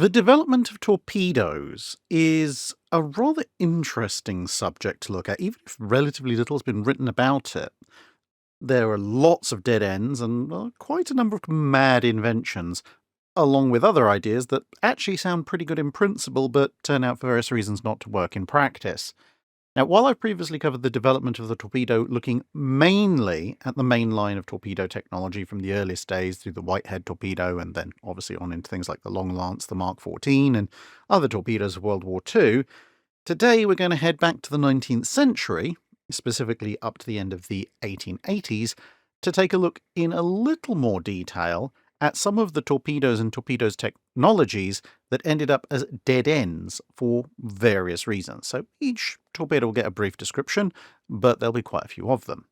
The development of torpedoes is a rather interesting subject to look at, even if relatively little has been written about it. There are lots of dead ends and quite a number of mad inventions, along with other ideas that actually sound pretty good in principle but turn out for various reasons not to work in practice. Now, while I've previously covered the development of the torpedo looking mainly at the main line of torpedo technology from the earliest days through the Whitehead torpedo and then obviously on into things like the Long Lance, the Mark 14, and other torpedoes of World War II, today we're going to head back to the 19th century, specifically up to the end of the 1880s, to take a look in a little more detail at some of the torpedoes and torpedoes technologies that ended up as dead ends for various reasons. So each torpedo will get a brief description, but there'll be quite a few of them.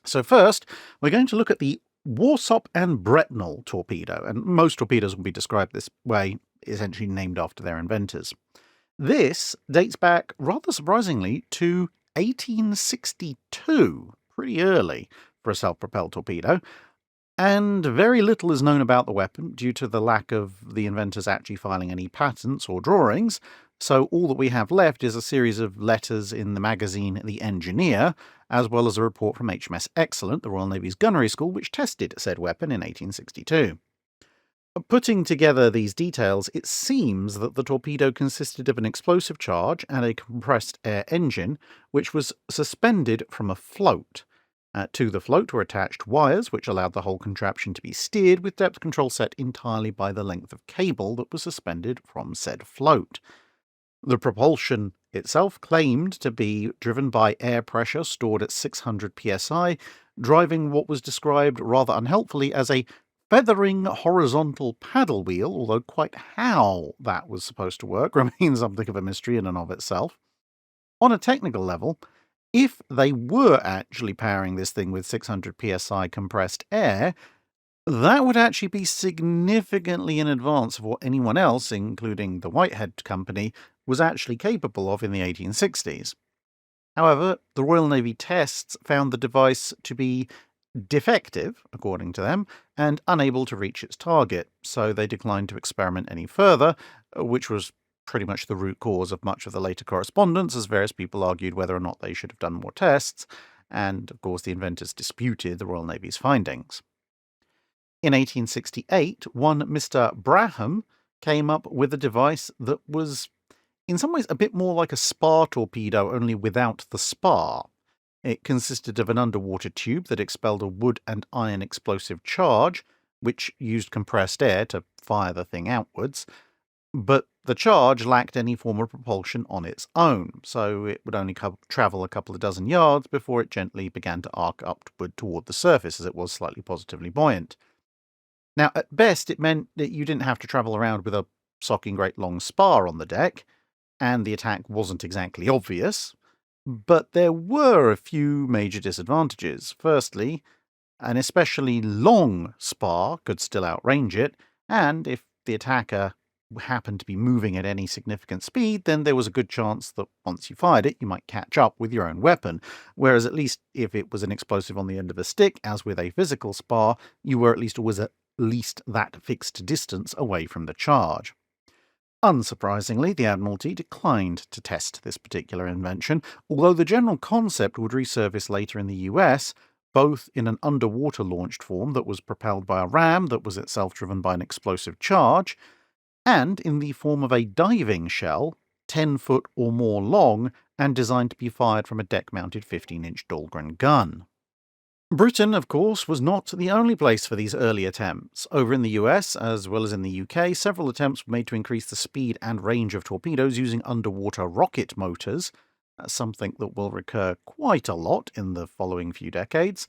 So first, we're going to look at the Warsop and Bretnell torpedo, and most torpedoes will be described this way, essentially named after their inventors. This dates back, rather surprisingly, to 1862, pretty early for a self-propelled torpedo, and very little is known about the weapon due to the lack of the inventors actually filing any patents or drawings, so all that we have left is a series of letters in the magazine The Engineer, as well as a report from HMS Excellent, the Royal Navy's gunnery school, which tested said weapon in 1862. Putting together these details, it seems that the torpedo consisted of an explosive charge and a compressed air engine, which was suspended from a float. To the float were attached wires, which allowed the whole contraption to be steered with depth control set entirely by the length of cable that was suspended from said float. The propulsion itself claimed to be driven by air pressure stored at 600 psi, driving what was described rather unhelpfully as a feathering horizontal paddle wheel, although quite how that was supposed to work remains something of a mystery in and of itself. On a technical level, if they were actually powering this thing with 600 psi compressed air, that would actually be significantly in advance of what anyone else, including the Whitehead Company, was actually capable of in the 1860s. However, the Royal Navy tests found the device to be defective, according to them, and unable to reach its target, so they declined to experiment any further, which was pretty much the root cause of much of the later correspondence, as various people argued whether or not they should have done more tests, and of course the inventors disputed the Royal Navy's findings. In 1868, one Mr. Braham came up with a device that was in some ways a bit more like a spar torpedo, only without the spar. It consisted of an underwater tube that expelled a wood and iron explosive charge, which used compressed air to fire the thing outwards, but the charge lacked any form of propulsion on its own, so it would only travel a couple of dozen yards before it gently began to arc upward toward the surface, as it was slightly positively buoyant. Now, at best, it meant that you didn't have to travel around with a socking great long spar on the deck, and the attack wasn't exactly obvious, but there were a few major disadvantages. Firstly, an especially long spar could still outrange it, and if the attacker happened to be moving at any significant speed, then there was a good chance that once you fired it, you might catch up with your own weapon, whereas at least if it was an explosive on the end of a stick, as with a physical spar, you were at least that fixed distance away from the charge. Unsurprisingly, the Admiralty declined to test this particular invention, although the general concept would resurface later in the US, both in an underwater launched form that was propelled by a ram that was itself driven by an explosive charge, and in the form of a diving shell, 10 foot or more long, and designed to be fired from a deck-mounted 15-inch Dahlgren gun. Britain, of course, was not the only place for these early attempts. Over in the US, as well as in the UK, several attempts were made to increase the speed and range of torpedoes using underwater rocket motors, something that will recur quite a lot in the following few decades.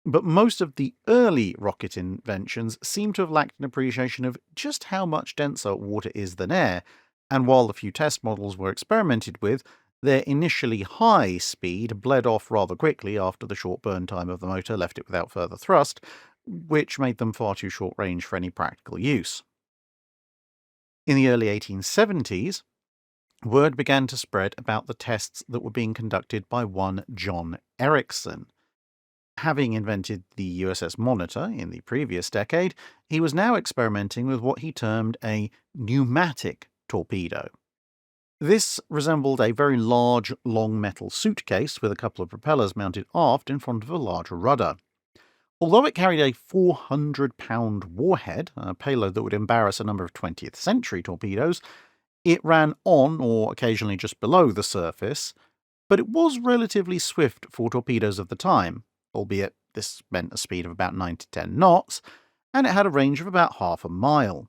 But most of the early rocket inventions seem to have lacked an appreciation of just how much denser water is than air, and while the few test models were experimented with, their initially high speed bled off rather quickly after the short burn time of the motor left it without further thrust, which made them far too short range for any practical use. In the early 1870s, word began to spread about the tests that were being conducted by one John Ericsson. Having invented the USS Monitor in the previous decade, he was now experimenting with what he termed a pneumatic torpedo. This resembled a very large, long metal suitcase with a couple of propellers mounted aft in front of a large rudder. Although it carried a 400-pound warhead, a payload that would embarrass a number of 20th century torpedoes, it ran on or occasionally just below the surface, but it was relatively swift for torpedoes of the time, albeit this meant a speed of about 9 to 10 knots, and it had a range of about half a mile.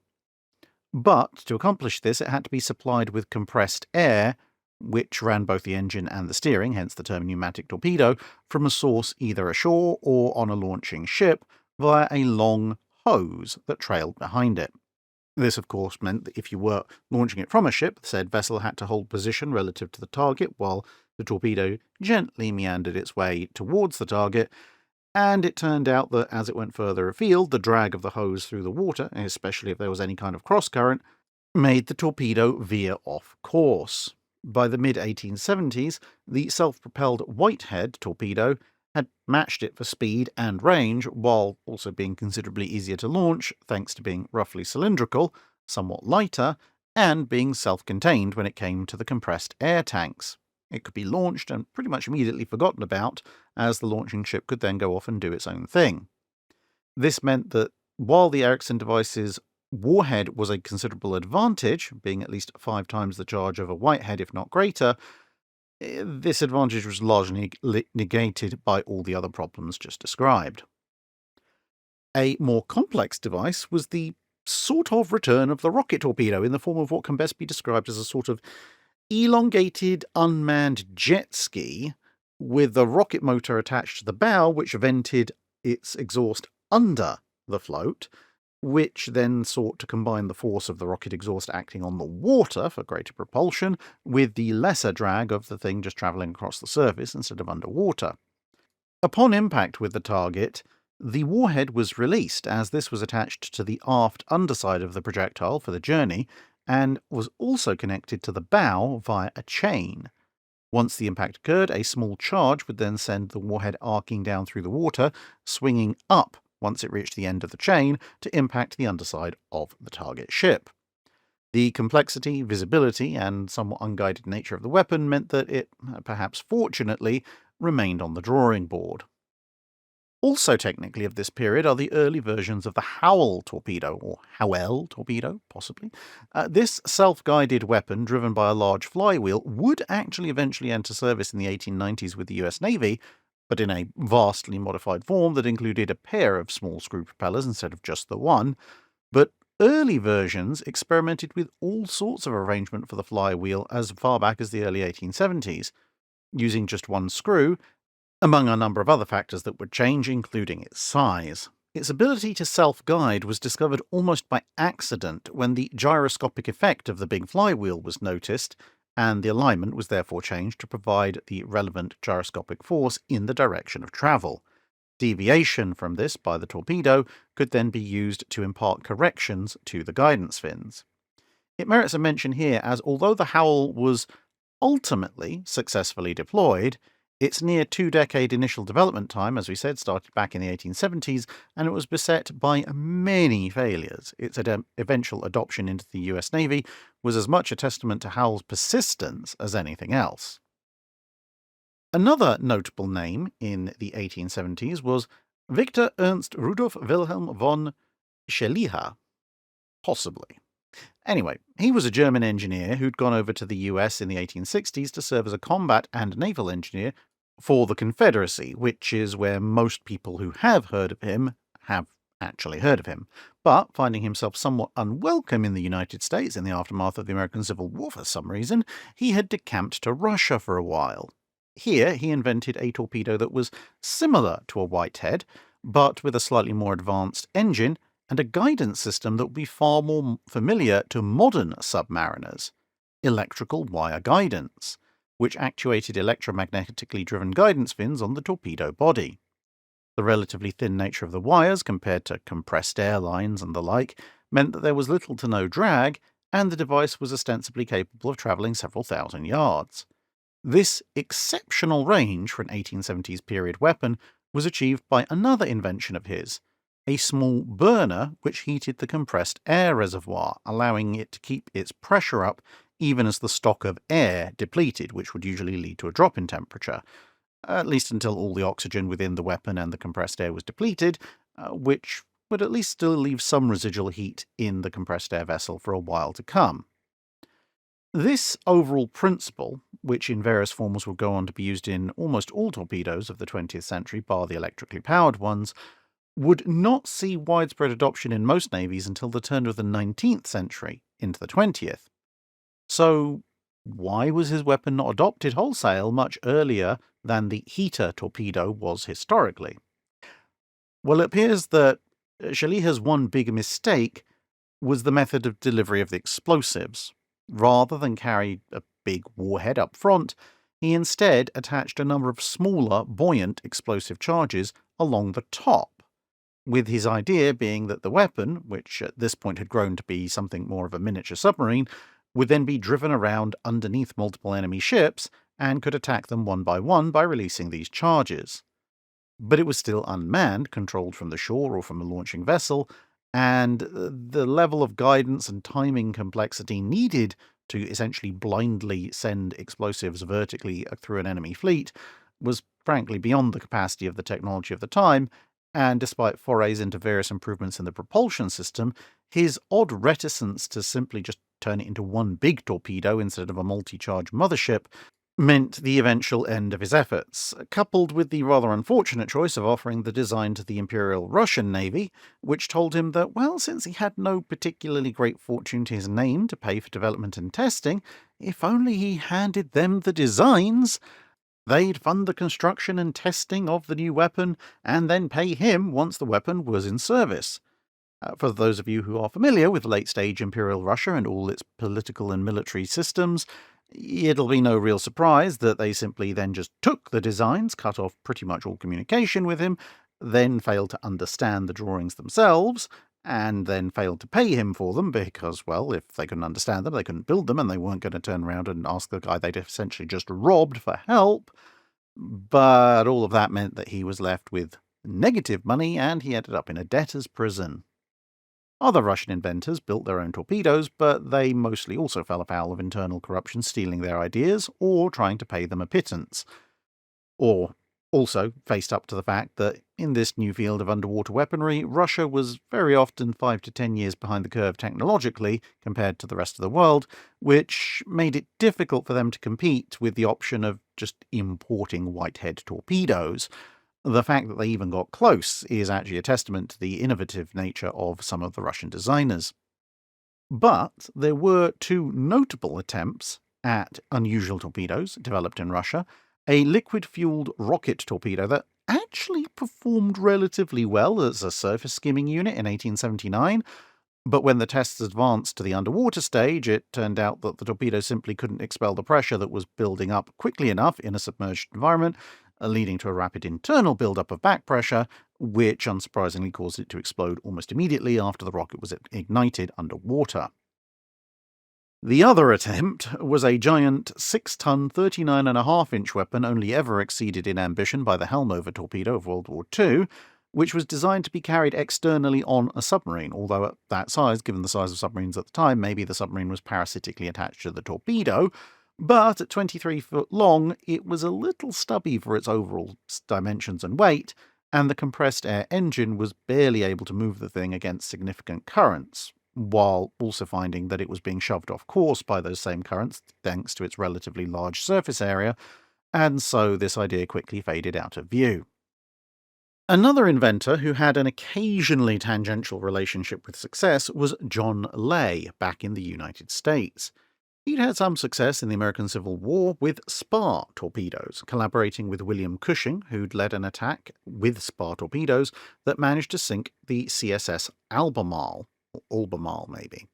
But to accomplish this, it had to be supplied with compressed air, which ran both the engine and the steering, hence the term pneumatic torpedo, from a source either ashore or on a launching ship via a long hose that trailed behind it. This, of course, meant that if you were launching it from a ship, said vessel had to hold position relative to the target while the torpedo gently meandered its way towards the target, and it turned out that as it went further afield, the drag of the hose through the water, especially if there was any kind of cross-current, made the torpedo veer off course. By the mid-1870s, the self-propelled Whitehead torpedo had matched it for speed and range, while also being considerably easier to launch, thanks to being roughly cylindrical, somewhat lighter, and being self-contained when it came to the compressed air tanks. It could be launched and pretty much immediately forgotten about, as the launching ship could then go off and do its own thing. This meant that while the Ericsson device's warhead was a considerable advantage, being at least 5 times the charge of a Whitehead, if not greater, this advantage was largely negated by all the other problems just described. A more complex device was the sort of return of the rocket torpedo in the form of what can best be described as a sort of elongated unmanned jet ski with the rocket motor attached to the bow, which vented its exhaust under the float, which then sought to combine the force of the rocket exhaust acting on the water for greater propulsion with the lesser drag of the thing just travelling across the surface instead of underwater. Upon impact with the target, the warhead was released, as this was attached to the aft underside of the projectile for the journey, and was also connected to the bow via a chain. Once the impact occurred, a small charge would then send the warhead arcing down through the water, swinging up once it reached the end of the chain to impact the underside of the target ship. The complexity, visibility, and somewhat unguided nature of the weapon meant that it, perhaps fortunately, remained on the drawing board. Also technically of this period are the early versions of the Howell torpedo, or Howell torpedo, possibly. This self-guided weapon, driven by a large flywheel, would actually eventually enter service in the 1890s with the US Navy, but in a vastly modified form that included a pair of small screw propellers instead of just the one. But early versions experimented with all sorts of arrangement for the flywheel as far back as the early 1870s, using just one screw, among a number of other factors that would change, including its size. Its ability to self-guide was discovered almost by accident when the gyroscopic effect of the big flywheel was noticed, and the alignment was therefore changed to provide the relevant gyroscopic force in the direction of travel. Deviation from this by the torpedo could then be used to impart corrections to the guidance fins. It merits a mention here, as although the Howell was ultimately successfully deployed, its near 2-decade initial development time, as we said, started back in the 1870s, and it was beset by many failures. Its eventual adoption into the US Navy was as much a testament to Howell's persistence as anything else. Another notable name in the 1870s was Victor Ernst Rudolf Wilhelm von Schelliha. Possibly. Anyway, he was a German engineer who'd gone over to the US in the 1860s to serve as a combat and naval engineer for the Confederacy, which is where most people who have heard of him have actually heard of him. But finding himself somewhat unwelcome in the United States in the aftermath of the American Civil War for some reason, he had decamped to Russia for a while. Here he invented a torpedo that was similar to a Whitehead, but with a slightly more advanced engine and a guidance system that would be far more familiar to modern submariners: electrical wire guidance, which actuated electromagnetically driven guidance fins on the torpedo body. The relatively thin nature of the wires, compared to compressed air lines and the like, meant that there was little to no drag, and the device was ostensibly capable of travelling several thousand yards. This exceptional range for an 1870s period weapon was achieved by another invention of his, a small burner which heated the compressed air reservoir, allowing it to keep its pressure up even as the stock of air depleted, which would usually lead to a drop in temperature, at least until all the oxygen within the weapon and the compressed air was depleted, which would at least still leave some residual heat in the compressed air vessel for a while to come. This overall principle, which in various forms would go on to be used in almost all torpedoes of the 20th century, bar the electrically powered ones, would not see widespread adoption in most navies until the turn of the 19th century into the 20th. So, why was his weapon not adopted wholesale much earlier than the heater torpedo was historically? Well, it appears that Shaliha's one big mistake was the method of delivery of the explosives. Rather than carry a big warhead up front, he instead attached a number of smaller, buoyant explosive charges along the top, with his idea being that the weapon, which at this point had grown to be something more of a miniature submarine, would then be driven around underneath multiple enemy ships and could attack them one by releasing these charges. But it was still unmanned, controlled from the shore or from a launching vessel, and the level of guidance and timing complexity needed to essentially blindly send explosives vertically through an enemy fleet was frankly beyond the capacity of the technology of the time, and despite forays into various improvements in the propulsion system, his odd reticence to simply just turn it into one big torpedo instead of a multi-charge mothership meant the eventual end of his efforts, coupled with the rather unfortunate choice of offering the design to the Imperial Russian Navy, which told him that, well, since he had no particularly great fortune to his name to pay for development and testing, if only he handed them the designs, they'd fund the construction and testing of the new weapon, and then pay him once the weapon was in service. For those of you who are familiar with late-stage Imperial Russia and all its political and military systems, it'll be no real surprise that they simply then just took the designs, cut off pretty much all communication with him, then failed to understand the drawings themselves, and then failed to pay him for them because, well, if they couldn't understand them, they couldn't build them, and they weren't going to turn around and ask the guy they'd essentially just robbed for help. But all of that meant that he was left with negative money, and he ended up in a debtor's prison. Other Russian inventors built their own torpedoes, but they mostly also fell afoul of internal corruption stealing their ideas or trying to pay them a pittance. Or also faced up to the fact that in this new field of underwater weaponry, Russia was very often 5 to 10 years behind the curve technologically compared to the rest of the world, which made it difficult for them to compete with the option of just importing Whitehead torpedoes. The fact that they even got close is actually a testament to the innovative nature of some of the Russian designers. But there were two notable attempts at unusual torpedoes developed in Russia, a liquid-fueled rocket torpedo that actually performed relatively well as a surface skimming unit in 1879, but when the tests advanced to the underwater stage, it turned out that the torpedo simply couldn't expel the pressure that was building up quickly enough in a submerged environment, leading to a rapid internal buildup of back pressure, which unsurprisingly caused it to explode almost immediately after the rocket was ignited underwater. The other attempt was a giant 6-ton, 39.5-inch weapon only ever exceeded in ambition by the Helmover torpedo of World War II, which was designed to be carried externally on a submarine, although at that size, given the size of submarines at the time, maybe the submarine was parasitically attached to the torpedo, but at 23 foot long, it was a little stubby for its overall dimensions and weight, and the compressed air engine was barely able to move the thing against significant currents, while also finding that it was being shoved off course by those same currents thanks to its relatively large surface area, and so this idea quickly faded out of view. Another inventor who had an occasionally tangential relationship with success was John Lay, back in the United States. He'd had some success in the American Civil War with spar torpedoes, collaborating with William Cushing, who'd led an attack with spar torpedoes that managed to sink the CSS Albemarle, or Albemarle maybe.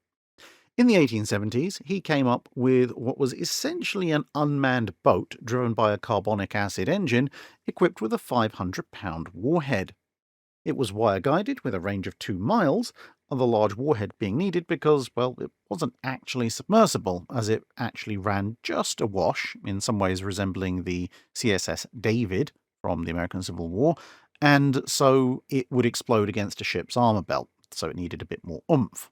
In the 1870s, he came up with what was essentially an unmanned boat driven by a carbonic acid engine equipped with a 500-pound warhead. It was wire-guided with a range of 2 miles, the large warhead being needed because, well, it wasn't actually submersible, as it actually ran just awash, in some ways resembling the CSS David from the American Civil War, and so it would explode against a ship's armor belt, so it needed a bit more oomph.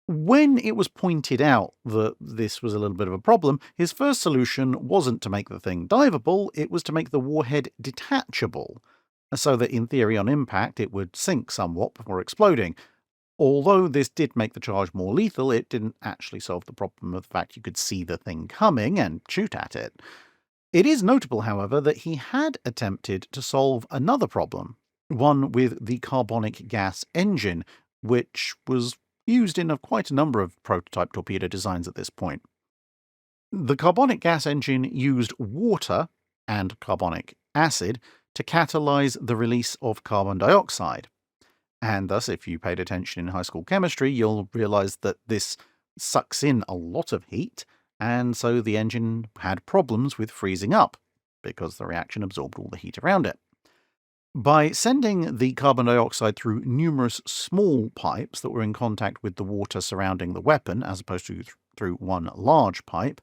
When it was pointed out that this was a little bit of a problem, his first solution wasn't to make the thing diveable, it was to make the warhead detachable, so that in theory on impact it would sink somewhat before exploding. Although this did make the charge more lethal, it didn't actually solve the problem of the fact you could see the thing coming and shoot at it. It is notable, however, that he had attempted to solve another problem, one with the carbonic gas engine, which was used in quite a number of prototype torpedo designs at this point. The carbonic gas engine used water and carbonic acid to catalyze the release of carbon dioxide. And thus, if you paid attention in high school chemistry, you'll realize that this sucks in a lot of heat, and so the engine had problems with freezing up, because the reaction absorbed all the heat around it. By sending the carbon dioxide through numerous small pipes that were in contact with the water surrounding the weapon, as opposed to through one large pipe,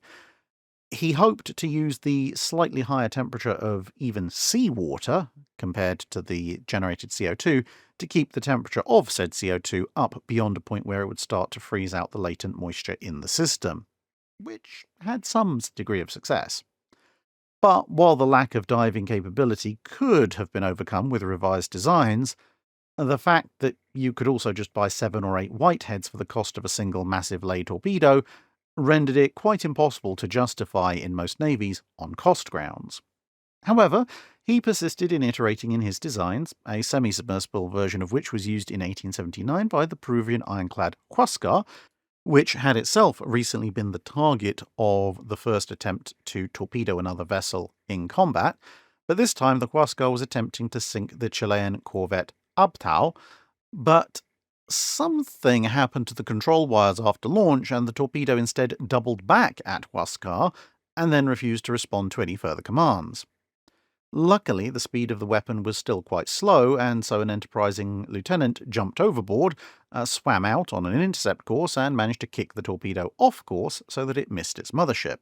he hoped to use the slightly higher temperature of even seawater, compared to the generated CO2, to keep the temperature of said CO2 up beyond a point where it would start to freeze out the latent moisture in the system, which had some degree of success. But while the lack of diving capability could have been overcome with revised designs, the fact that you could also just buy 7 or 8 Whiteheads for the cost of a single massive lay torpedo rendered it quite impossible to justify in most navies on cost grounds. However, he persisted in iterating in his designs, a semi-submersible version of which was used in 1879 by the Peruvian ironclad Huascar, which had itself recently been the target of the first attempt to torpedo another vessel in combat, but this time the Huascar was attempting to sink the Chilean corvette Abtao, but something happened to the control wires after launch, and the torpedo instead doubled back at Huascar, and then refused to respond to any further commands. Luckily, the speed of the weapon was still quite slow, and so an enterprising lieutenant jumped overboard, swam out on an intercept course, and managed to kick the torpedo off course so that it missed its mothership.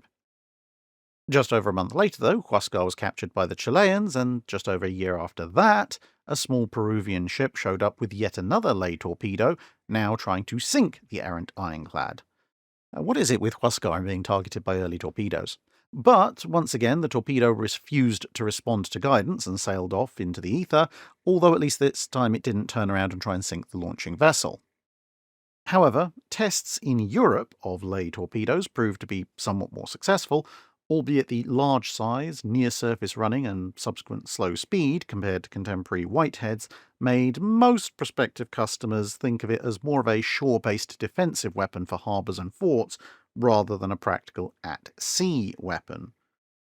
Just over a month later, though, Huascar was captured by the Chileans, and just over a year after that, a small Peruvian ship showed up with yet another lay torpedo, now trying to sink the errant ironclad. What is it with Huascar being targeted by early torpedoes? But, once again, the torpedo refused to respond to guidance and sailed off into the ether, although at least this time it didn't turn around and try and sink the launching vessel. However, tests in Europe of lay torpedoes proved to be somewhat more successful, albeit the large size, near-surface running, and subsequent slow speed compared to contemporary Whiteheads made most prospective customers think of it as more of a shore-based defensive weapon for harbours and forts, rather than a practical at-sea weapon,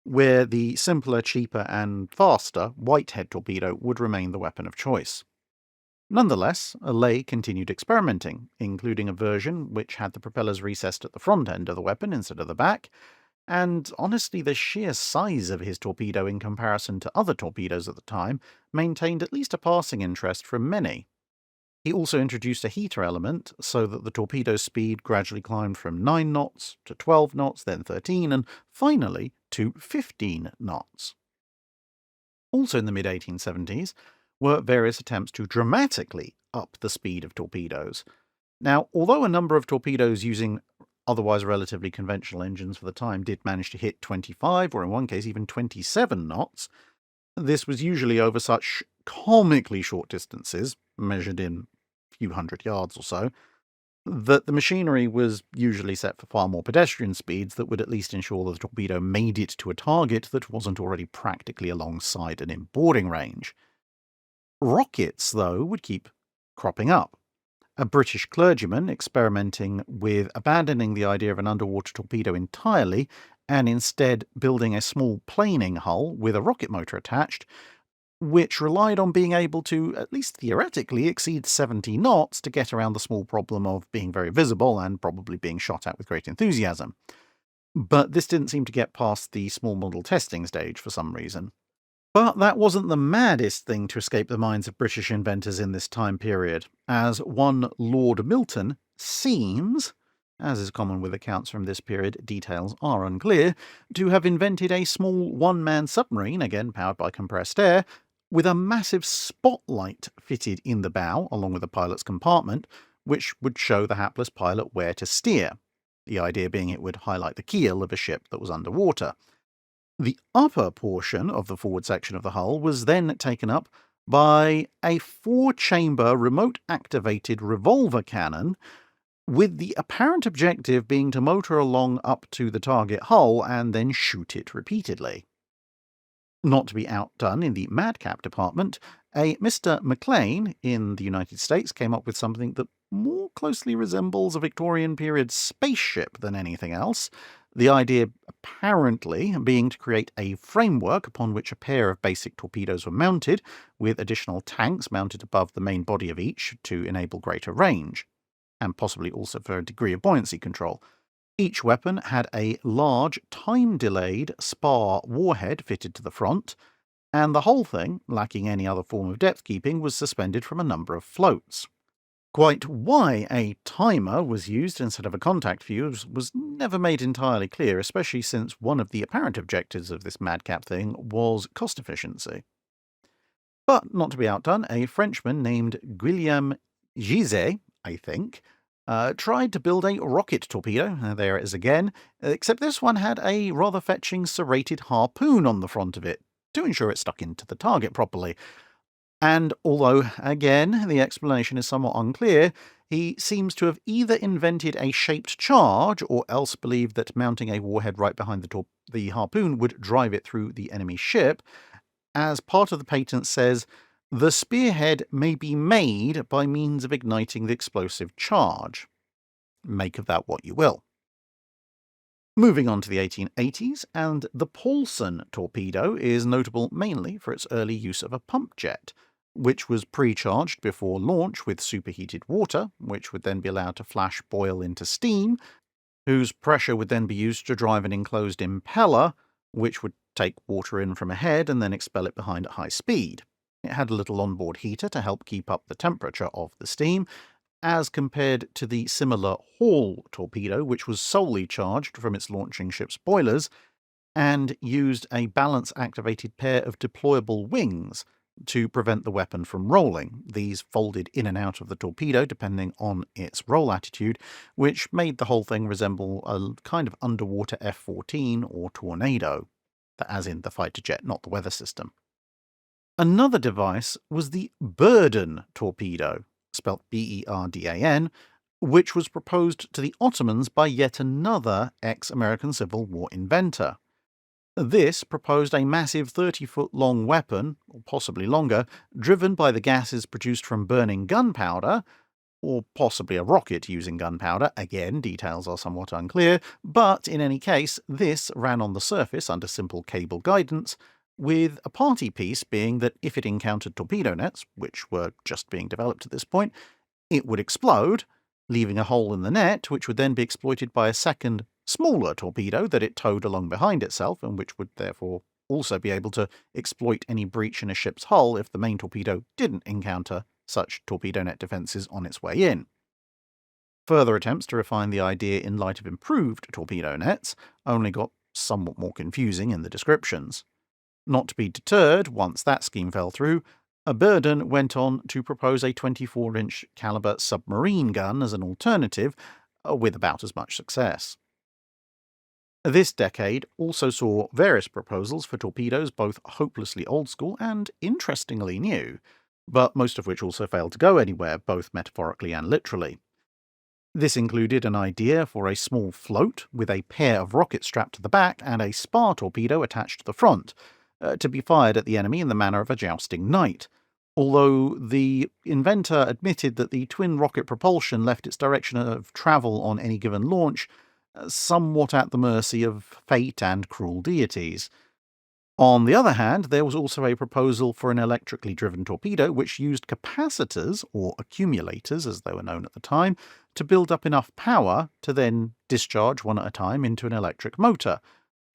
where the simpler, cheaper, and faster Whitehead torpedo would remain the weapon of choice. Nonetheless, Ley continued experimenting, including a version which had the propellers recessed at the front end of the weapon instead of the back, and honestly the sheer size of his torpedo in comparison to other torpedoes at the time maintained at least a passing interest from many. He also introduced a heater element so that the torpedo's speed gradually climbed from 9 knots to 12 knots, then 13, and finally to 15 knots. Also in the mid-1870s were various attempts to dramatically up the speed of torpedoes. Now, although a number of torpedoes using otherwise relatively conventional engines for the time did manage to hit 25, or in one case even 27 knots, this was usually over such comically short distances, measured in a few hundred yards or so, that the machinery was usually set for far more pedestrian speeds that would at least ensure that the torpedo made it to a target that wasn't already practically alongside and in boarding range. Rockets, though, would keep cropping up. A British clergyman experimenting with abandoning the idea of an underwater torpedo entirely and instead building a small planing hull with a rocket motor attached, which relied on being able to, at least theoretically, exceed 70 knots to get around the small problem of being very visible and probably being shot at with great enthusiasm. But this didn't seem to get past the small model testing stage for some reason. But that wasn't the maddest thing to escape the minds of British inventors in this time period, as one Lord Milton seems, as is common with accounts from this period, details are unclear, to have invented a small one-man submarine, again powered by compressed air, with a massive spotlight fitted in the bow along with the pilot's compartment, which would show the hapless pilot where to steer. The idea being it would highlight the keel of a ship that was underwater. The upper portion of the forward section of the hull was then taken up by a 4-chamber remote-activated revolver cannon, with the apparent objective being to motor along up to the target hull and then shoot it repeatedly. Not to be outdone in the madcap department, a Mr. McLean in the United States came up with something that more closely resembles a Victorian period spaceship than anything else, the idea apparently being to create a framework upon which a pair of basic torpedoes were mounted, with additional tanks mounted above the main body of each to enable greater range, and possibly also for a degree of buoyancy control. Each weapon had a large, time-delayed spar warhead fitted to the front, and the whole thing, lacking any other form of depth-keeping, was suspended from a number of floats. Quite why a timer was used instead of a contact fuse was never made entirely clear, especially since one of the apparent objectives of this madcap thing was cost efficiency. But, not to be outdone, a Frenchman named Guillaume Gizet, I think, tried to build a rocket torpedo, there it is again, except this one had a rather fetching serrated harpoon on the front of it, to ensure it stuck into the target properly. And although, again, the explanation is somewhat unclear, he seems to have either invented a shaped charge or else believed that mounting a warhead right behind the harpoon would drive it through the enemy ship. As part of the patent says, the spearhead may be made by means of igniting the explosive charge. Make of that what you will. Moving on to the 1880s, and the Paulson torpedo is notable mainly for its early use of a pump jet, which was pre-charged before launch with superheated water, which would then be allowed to flash boil into steam, whose pressure would then be used to drive an enclosed impeller, which would take water in from ahead and then expel it behind at high speed. It had a little onboard heater to help keep up the temperature of the steam, as compared to the similar Hall torpedo, which was solely charged from its launching ship's boilers, and used a balance-activated pair of deployable wings to prevent the weapon from rolling. These folded in and out of the torpedo depending on its roll attitude, which made the whole thing resemble a kind of underwater F-14 or Tornado, as in the fighter jet, not the weather system. Another device was the Burden torpedo, spelt B-E-R-D-A-N, which was proposed to the Ottomans by yet another ex-American Civil War inventor. This proposed a massive 30-foot-long weapon, or possibly longer, driven by the gases produced from burning gunpowder, or possibly a rocket using gunpowder. Again, details are somewhat unclear, but in any case, this ran on the surface under simple cable guidance, with a party piece being that if it encountered torpedo nets, which were just being developed at this point, it would explode, leaving a hole in the net, which would then be exploited by a second, smaller torpedo that it towed along behind itself, and which would therefore also be able to exploit any breach in a ship's hull if the main torpedo didn't encounter such torpedo net defences on its way in. Further attempts to refine the idea in light of improved torpedo nets only got somewhat more confusing in the descriptions. Not to be deterred, once that scheme fell through, Burden went on to propose a 24-inch caliber submarine gun as an alternative, with about as much success. This decade also saw various proposals for torpedoes both hopelessly old school and interestingly new, but most of which also failed to go anywhere, both metaphorically and literally. This included an idea for a small float with a pair of rockets strapped to the back and a spar torpedo attached to the front, to be fired at the enemy in the manner of a jousting knight, although the inventor admitted that the twin rocket propulsion left its direction of travel on any given launch somewhat at the mercy of fate and cruel deities. On the other hand, there was also a proposal for an electrically driven torpedo which used capacitors, or accumulators as they were known at the time, to build up enough power to then discharge one at a time into an electric motor,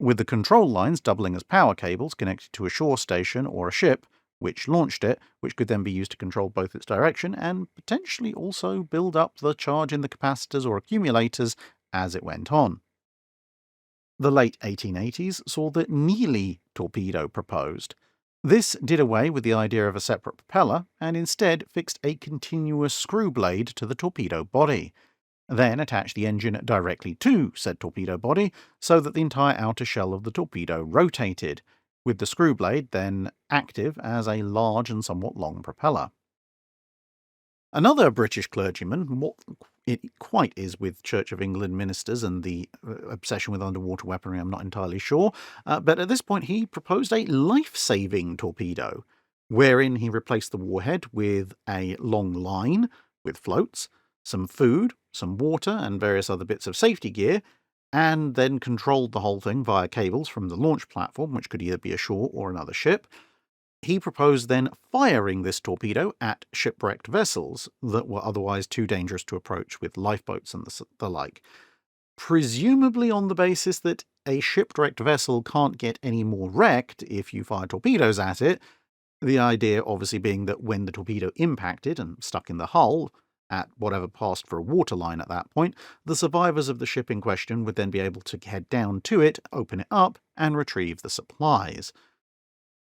with the control lines doubling as power cables connected to a shore station or a ship which launched it, which could then be used to control both its direction and potentially also build up the charge in the capacitors or accumulators as it went on. The late 1880s saw the Neely torpedo proposed. This did away with the idea of a separate propeller and instead fixed a continuous screw blade to the torpedo body, then attached the engine directly to said torpedo body so that the entire outer shell of the torpedo rotated, with the screw blade then active as a large and somewhat long propeller. Another British clergyman, what it quite is with Church of England ministers and the obsession with underwater weaponry, I'm not entirely sure, but at this point he proposed a life-saving torpedo, wherein he replaced the warhead with a long line with floats, some food, some water, and various other bits of safety gear, and then controlled the whole thing via cables from the launch platform, which could either be ashore or another ship. He proposed then firing this torpedo at shipwrecked vessels that were otherwise too dangerous to approach with lifeboats and the like, presumably on the basis that a shipwrecked vessel can't get any more wrecked if you fire torpedoes at it, the idea obviously being that when the torpedo impacted and stuck in the hull, at whatever passed for a waterline at that point, the survivors of the ship in question would then be able to head down to it, open it up, and retrieve the supplies.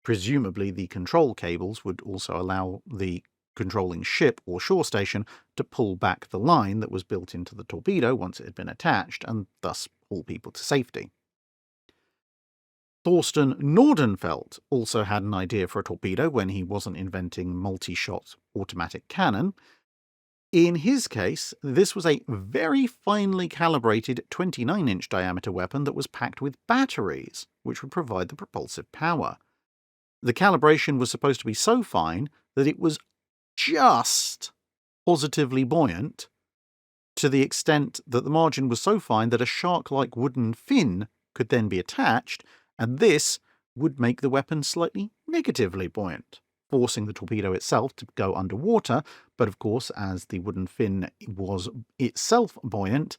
Presumably, the control cables would also allow the controlling ship or shore station to pull back the line that was built into the torpedo once it had been attached, and thus haul people to safety. Thorsten Nordenfeldt also had an idea for a torpedo when he wasn't inventing multi-shot automatic cannon. In his case, this was a very finely calibrated 29-inch diameter weapon that was packed with batteries, which would provide the propulsive power. The calibration was supposed to be so fine that it was just positively buoyant, to the extent that the margin was so fine that a shark-like wooden fin could then be attached, and this would make the weapon slightly negatively buoyant, forcing the torpedo itself to go underwater, but of course, as the wooden fin was itself buoyant,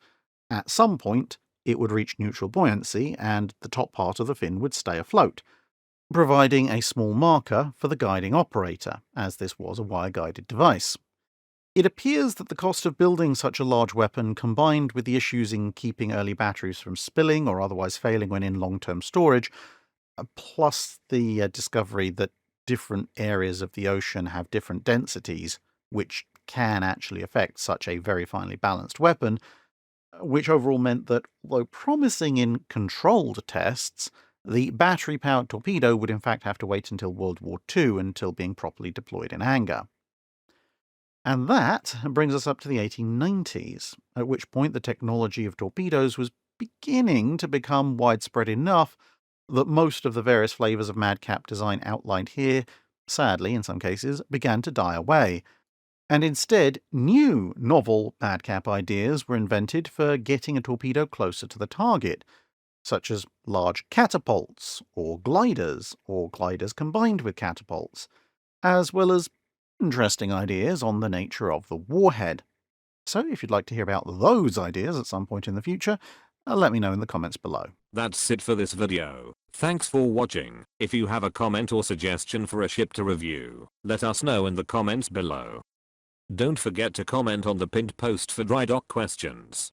at some point it would reach neutral buoyancy and the top part of the fin would stay afloat, providing a small marker for the guiding operator, as this was a wire-guided device. It appears that the cost of building such a large weapon, combined with the issues in keeping early batteries from spilling or otherwise failing when in long-term storage, plus the discovery that different areas of the ocean have different densities, which can actually affect such a very finely balanced weapon, which overall meant that, although promising in controlled tests, the battery-powered torpedo would in fact have to wait until World War II until being properly deployed in anger. And that brings us up to the 1890s, at which point the technology of torpedoes was beginning to become widespread enough that most of the various flavours of madcap design outlined here, sadly in some cases, began to die away. And instead, new novel madcap ideas were invented for getting a torpedo closer to the target, such as large catapults, or gliders combined with catapults, as well as interesting ideas on the nature of the warhead. So if you'd like to hear about those ideas at some point in the future, let me know in the comments below. That's it for this video. Thanks for watching. If you have a comment or suggestion for a ship to review, let us know in the comments below. Don't forget to comment on the pinned post for dry dock questions.